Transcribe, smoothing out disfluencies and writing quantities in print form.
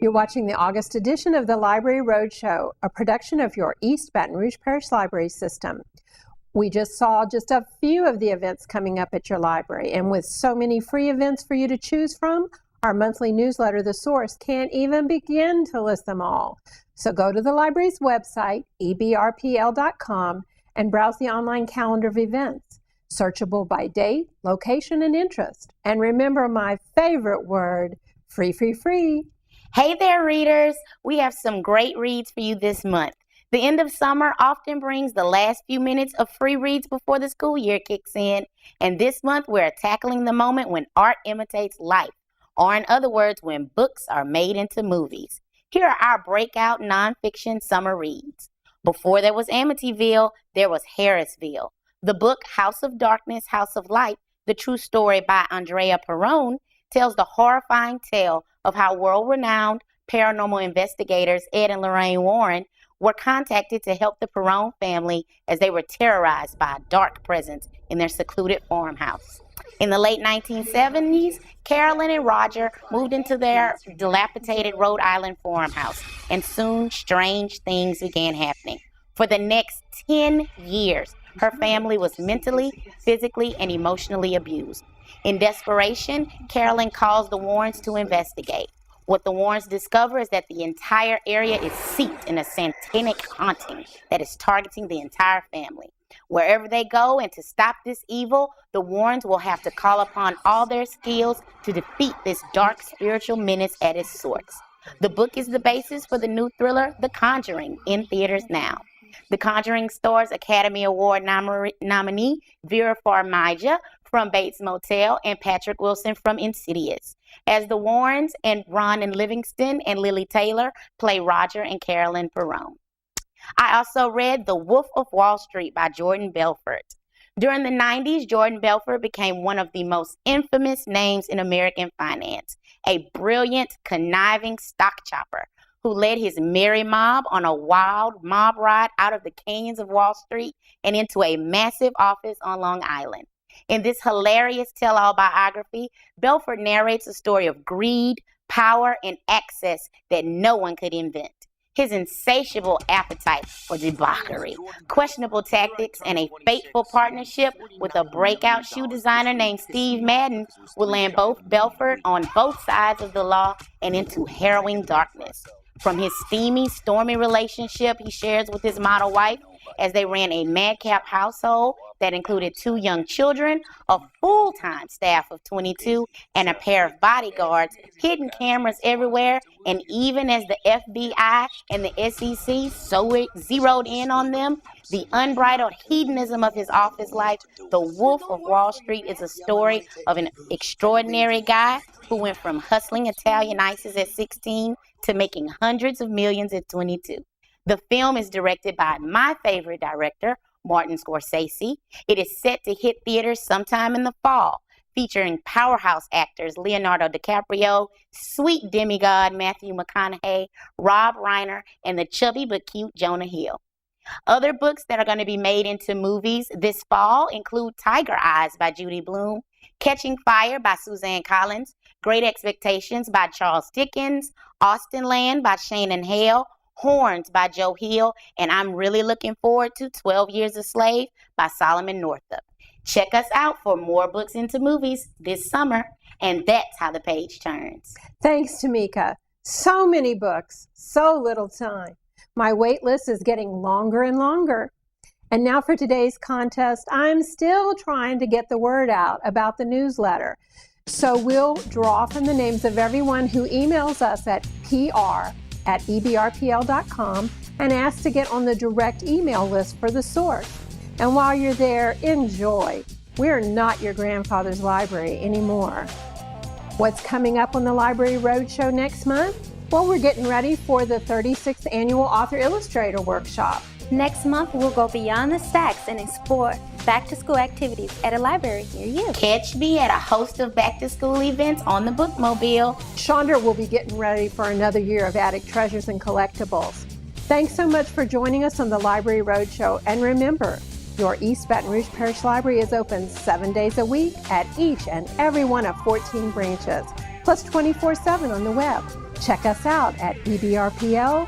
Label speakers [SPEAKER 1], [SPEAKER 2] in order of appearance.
[SPEAKER 1] You're watching the August edition of the Library Roadshow, a production of your East Baton Rouge Parish Library System. We just saw just a few of the events coming up at your library, and with so many free events for you to choose from, our monthly newsletter, The Source, can't even begin to list them all. So go to the library's website, ebrpl.com, and browse the online calendar of events, searchable by date, location, and interest. And remember my favorite word, free, free, free.
[SPEAKER 2] Hey there, readers. We have some great reads for you this month. The end of summer often brings the last few minutes of free reads before the school year kicks in. And this month, we're tackling the moment when art imitates life, or in other words, when books are made into movies. Here are our breakout nonfiction summer reads. Before there was Amityville, there was Harrisville. The book House of Darkness, House of Light, the true story by Andrea Perron, tells the horrifying tale of how world-renowned paranormal investigators Ed and Lorraine Warren were contacted to help the Perron family as they were terrorized by a dark presence in their secluded farmhouse. In the late 1970s, Carolyn and Roger moved into their dilapidated Rhode Island farmhouse, and soon strange things began happening. For the next 10 years, her family was mentally, physically, and emotionally abused. In desperation, Carolyn calls the Warrens to investigate. What the Warrens discover is that the entire area is seeped in a satanic haunting that is targeting the entire family. Wherever they go, and to stop this evil, the Warrens will have to call upon all their skills to defeat this dark spiritual menace at its source. The book is the basis for the new thriller, The Conjuring, in theaters now. The Conjuring stars Academy Award nominee Vera Farmiga from Bates Motel and Patrick Wilson from Insidious, as the Warrens and Ron and Livingston and Lily Taylor play Roger and Carolyn Perron. I also read The Wolf of Wall Street by Jordan Belfort. During the 90s, Jordan Belfort became one of the most infamous names in American finance, a brilliant, conniving stock chopper who led his merry mob on a wild mob ride out of the canyons of Wall Street and into a massive office on Long Island. In this hilarious tell-all biography, Belfort narrates a story of greed, power, and access that no one could invent. His insatiable appetite for debauchery, questionable tactics, and a fateful partnership with a breakout shoe designer named Steve Madden will land both Belfort on both sides of the law and into harrowing darkness. From his steamy, stormy relationship he shares with his model wife as they ran a madcap household that included 2 young children, a full-time staff of 22, and a pair of bodyguards, hidden cameras everywhere, and even as the FBI and the SEC so zeroed in on them, the unbridled hedonism of his office life, The Wolf of Wall Street is a story of an extraordinary guy who went from hustling Italian ices at 16 to making hundreds of millions at 22. The film is directed by my favorite director, Martin Scorsese. It is set to hit theaters sometime in the fall, featuring powerhouse actors Leonardo DiCaprio, sweet demigod Matthew McConaughey, Rob Reiner, and the chubby but cute Jonah Hill. Other books that are going to be made into movies this fall include Tiger Eyes by Judy Blume, Catching Fire by Suzanne Collins, Great Expectations by Charles Dickens, Austin Land by Shannon Hale, Horns by Joe Hill, and I'm really looking forward to 12 Years a Slave by Solomon Northup. Check us out for more books into movies this summer, and that's how the page turns.
[SPEAKER 1] Thanks, Tameka. So many books, so little time. My wait list is getting longer and longer. And now for today's contest, I'm still trying to get the word out about the newsletter. So we'll draw from the names of everyone who emails us at pr@ebrpl.com and ask to get on the direct email list for The Source. And while you're there, enjoy. We're not your grandfather's library anymore. What's coming up on the Library Roadshow next month? Well, we're getting ready for the 36th Annual Author Illustrator Workshop.
[SPEAKER 3] Next month, we'll go beyond the stacks and explore back-to-school activities at a library near you.
[SPEAKER 2] Catch me at a host of back-to-school events on the Bookmobile.
[SPEAKER 1] Chandra will be getting ready for another year of Attic Treasures and Collectibles. Thanks so much for joining us on the Library Roadshow. And remember, your East Baton Rouge Parish Library is open 7 days a week at each and every one of 14 branches, plus 24/7 on the web. Check us out at ebrpl.com.